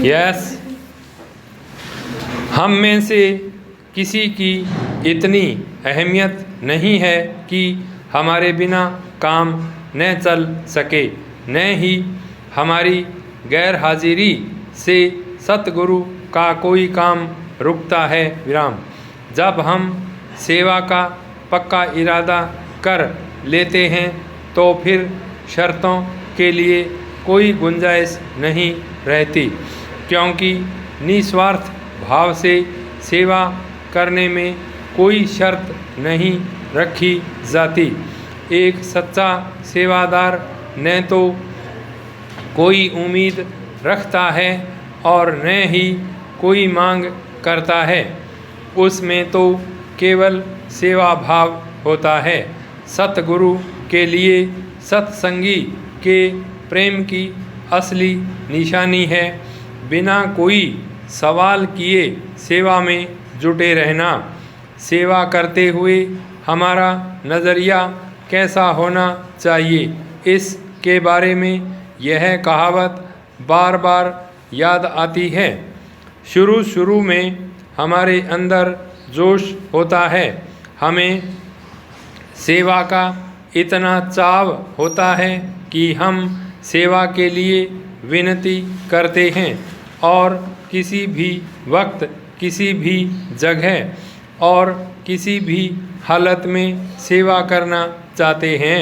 Yes, हम में से किसी की इतनी अहमियत नहीं है कि हमारे बिना काम न चल सके, न ही हमारी गैर हाजिरी से सतगुरु का कोई काम रुकता है। विराम। जब हम सेवा का पक्का इरादा कर लेते हैं तो फिर शर्तों के लिए कोई गुंजाइश नहीं रहती, क्योंकि निस्वार्थ भाव से सेवा करने में कोई शर्त नहीं रखी जाती। एक सच्चा सेवादार न तो कोई उम्मीद रखता है और न ही कोई मांग करता है, उसमें तो केवल सेवा भाव होता है। सतगुरु के लिए सत्संगी के प्रेम की असली निशानी है बिना कोई सवाल किए सेवा में जुटे रहना। सेवा करते हुए हमारा नज़रिया कैसा होना चाहिए, इसके बारे में यह कहावत बार बार याद आती है। शुरू में हमारे अंदर जोश होता है, हमें सेवा का इतना चाव होता है कि हम सेवा के लिए विनती करते हैं और किसी भी वक्त, किसी भी जगह और किसी भी हालत में सेवा करना चाहते हैं।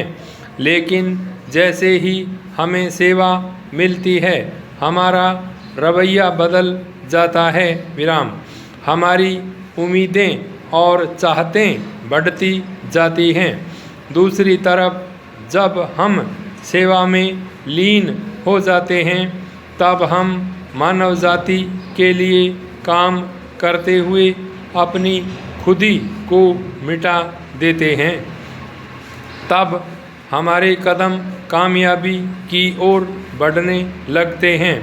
लेकिन जैसे ही हमें सेवा मिलती है हमारा रवैया बदल जाता है। विराम। हमारी उम्मीदें और चाहतें बढ़ती जाती हैं। दूसरी तरफ जब हम सेवा में लीन हो जाते हैं तब हम मानव जाति के लिए काम करते हुए अपनी खुदी को मिटा देते हैं। तब हमारे कदम कामयाबी की ओर बढ़ने लगते हैं।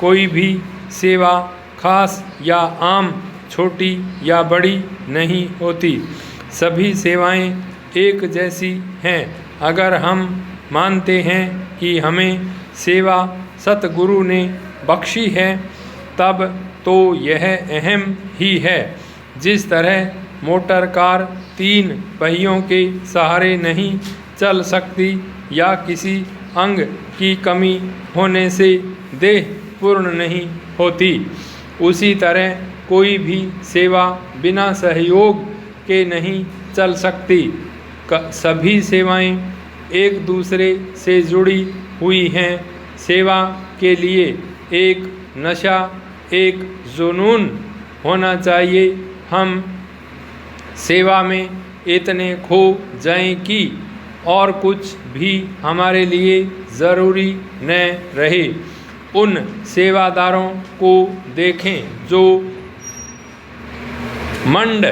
कोई भी सेवा खास या आम, छोटी या बड़ी नहीं होती, सभी सेवाएं एक जैसी हैं। अगर हम मानते हैं कि हमें सेवा सतगुरु ने बख्शी है तब तो यह अहम ही है। जिस तरह मोटर कार 3 पहियों के सहारे नहीं चल सकती या किसी अंग की कमी होने से देह पूर्ण नहीं होती, उसी तरह कोई भी सेवा बिना सहयोग के नहीं चल सकती। सभी सेवाएं एक दूसरे से जुड़ी हुई हैं। सेवा के लिए एक नशा, एक जुनून होना चाहिए। हम सेवा में इतने खो जाएं कि और कुछ भी हमारे लिए ज़रूरी न रहे। उन सेवादारों को देखें जो मंड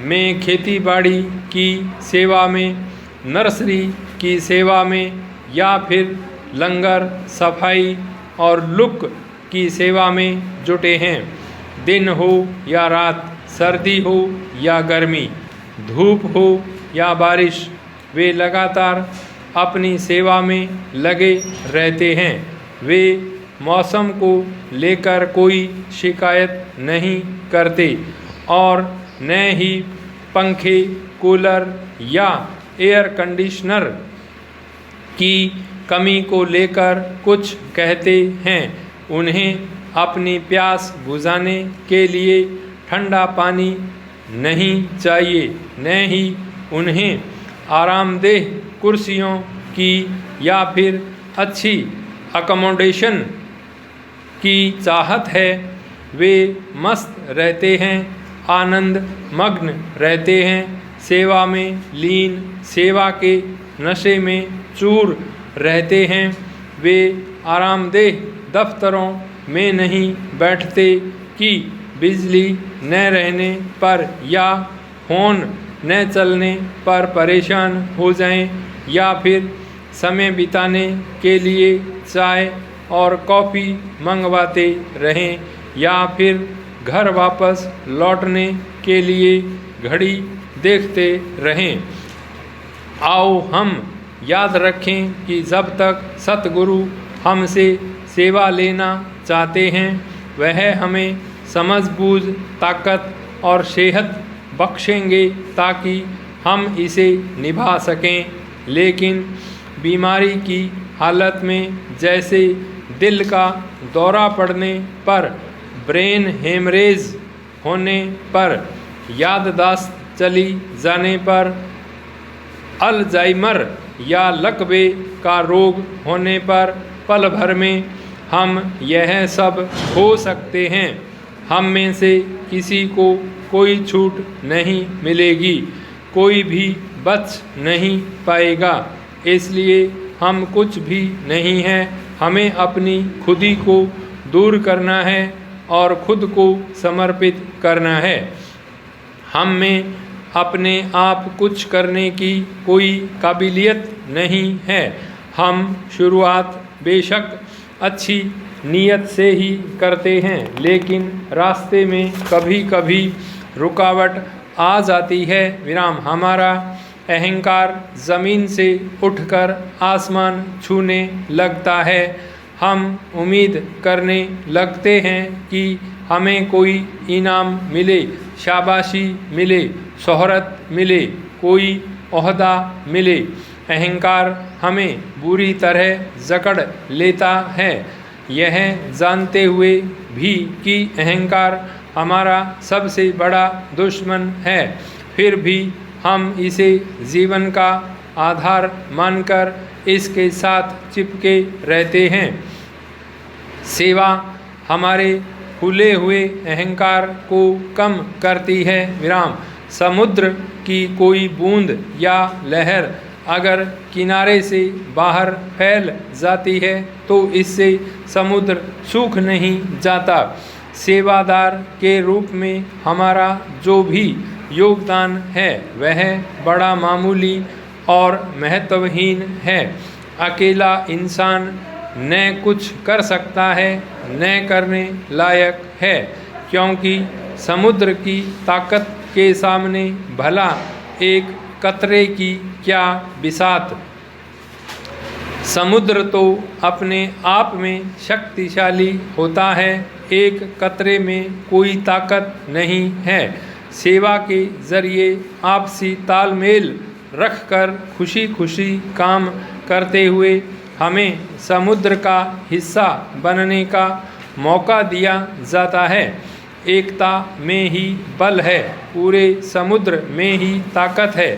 में खेतीबाड़ी की सेवा में, नर्सरी की सेवा में या फिर लंगर, सफाई और लुक की सेवा में जुटे हैं। दिन हो या रात, सर्दी हो या गर्मी, धूप हो या बारिश, वे लगातार अपनी सेवा में लगे रहते हैं। वे मौसम को लेकर कोई शिकायत नहीं करते और न ही पंखे, कूलर या एयर कंडीशनर की कमी को लेकर कुछ कहते हैं। उन्हें अपनी प्यास बुझाने के लिए ठंडा पानी नहीं चाहिए, न ही उन्हें आरामदेह कुर्सियों की या फिर अच्छी अकोमोडेशन की चाहत है। वे मस्त रहते हैं, आनंद मग्न रहते हैं, सेवा में लीन, सेवा के नशे में चूर रहते हैं। वे आरामदेह दफ्तरों में नहीं बैठते कि बिजली न रहने पर या फ़ोन न चलने पर परेशान हो जाएं, या फिर समय बिताने के लिए चाय और कॉफ़ी मंगवाते रहें, या फिर घर वापस लौटने के लिए घड़ी देखते रहें। आओ हम याद रखें कि जब तक सतगुरु हमसे सेवा लेना चाहते हैं वह हमें समझ बूझ, ताकत और सेहत बख्शेंगे ताकि हम इसे निभा सकें। लेकिन बीमारी की हालत में, जैसे दिल का दौरा पड़ने पर, ब्रेन हेमरेज होने पर, याददाश्त चली जाने पर, अल्जाइमर या लकवे का रोग होने पर, पल भर में हम यह सब हो सकते हैं। हम में से किसी को कोई छूट नहीं मिलेगी, कोई भी बच नहीं पाएगा। इसलिए हम कुछ भी नहीं हैं, हमें अपनी खुदी को दूर करना है और खुद को समर्पित करना है। हम में अपने आप कुछ करने की कोई काबिलियत नहीं है। हम शुरुआत बेशक अच्छी नीयत से ही करते हैं, लेकिन रास्ते में कभी कभी रुकावट आ जाती है। हमारा अहंकार ज़मीन से उठकर आसमान छूने लगता है। हम उम्मीद करने लगते हैं कि हमें कोई इनाम मिले, शाबाशी मिले, शोहरत मिले, कोई ओहदा मिले। अहंकार हमें बुरी तरह जकड़ लेता है, यह जानते हुए भी कि अहंकार हमारा सबसे बड़ा दुश्मन है। फिर भी हम इसे जीवन का आधार मानकर इसके साथ चिपके रहते हैं। सेवा हमारे फूले हुए अहंकार को कम करती है। समुद्र की कोई बूंद या लहर अगर किनारे से बाहर फैल जाती है तो इससे समुद्र सूख नहीं जाता। सेवादार के रूप में हमारा जो भी योगदान है वह बड़ा मामूली और महत्वहीन है। अकेला इंसान न कुछ कर सकता है न करने लायक है, क्योंकि समुद्र की ताकत के सामने भला एक कतरे की क्या बिसात। समुद्र तो अपने आप में शक्तिशाली होता है, एक कतरे में कोई ताकत नहीं है। सेवा के जरिए आपसी तालमेल रखकर खुशी खुशी काम करते हुए हमें समुद्र का हिस्सा बनने का मौका दिया जाता है। एकता में ही बल है, पूरे समुद्र में ही ताकत है,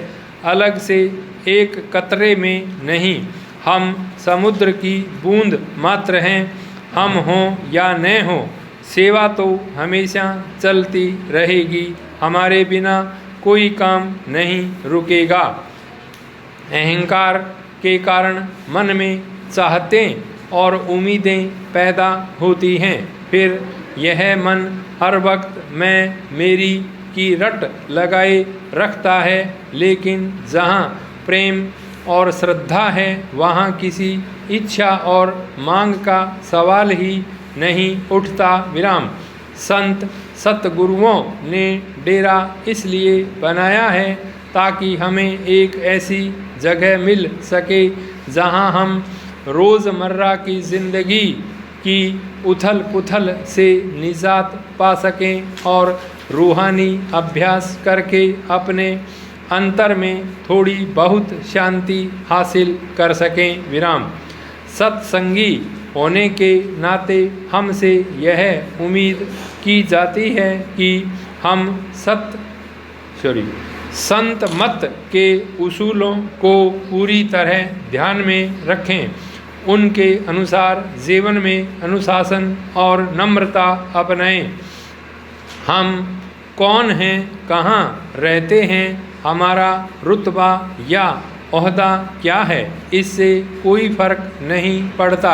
अलग से एक कतरे में नहीं। हम समुद्र की बूंद मात्र हैं, हम हों या न हों, सेवा तो हमेशा चलती रहेगी, हमारे बिना कोई काम नहीं रुकेगा। अहंकार के कारण मन में चाहतें और उम्मीदें पैदा होती हैं, फिर यह मन हर वक्त मैं मेरी की रट लगाए रखता है। लेकिन जहाँ प्रेम और श्रद्धा है वहाँ किसी इच्छा और मांग का सवाल ही नहीं उठता। संत सतगुरुओं ने डेरा इसलिए बनाया है ताकि हमें एक ऐसी जगह मिल सके जहाँ हम रोज़मर्रा की ज़िंदगी की उथल पुथल से निजात पा सकें और रूहानी अभ्यास करके अपने अंतर में थोड़ी बहुत शांति हासिल कर सकें। सत्संगी होने के नाते हमसे यह उम्मीद की जाती है कि हम संत मत के उसूलों को पूरी तरह ध्यान में रखें, उनके अनुसार जीवन में अनुशासन और नम्रता अपनाएं। हम कौन हैं, कहाँ रहते हैं, हमारा रुतबा या ओहदा क्या है, इससे कोई फर्क नहीं पड़ता।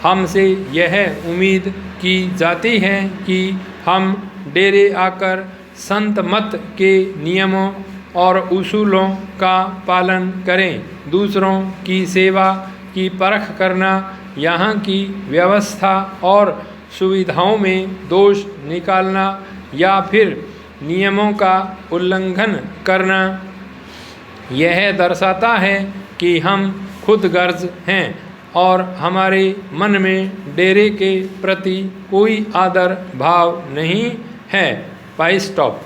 हमसे यह उम्मीद की जाती है कि हम डेरे आकर संत मत के नियमों और उसूलों का पालन करें, दूसरों की सेवा की परख करना, यहाँ की व्यवस्था और सुविधाओं में दोष निकालना या फिर नियमों का उल्लंघन करना, यह दर्शाता है कि हम खुद गर्ज हैं। और हमारे मन में डेरे के प्रति कोई आदर भाव नहीं है। पाई स्टॉप।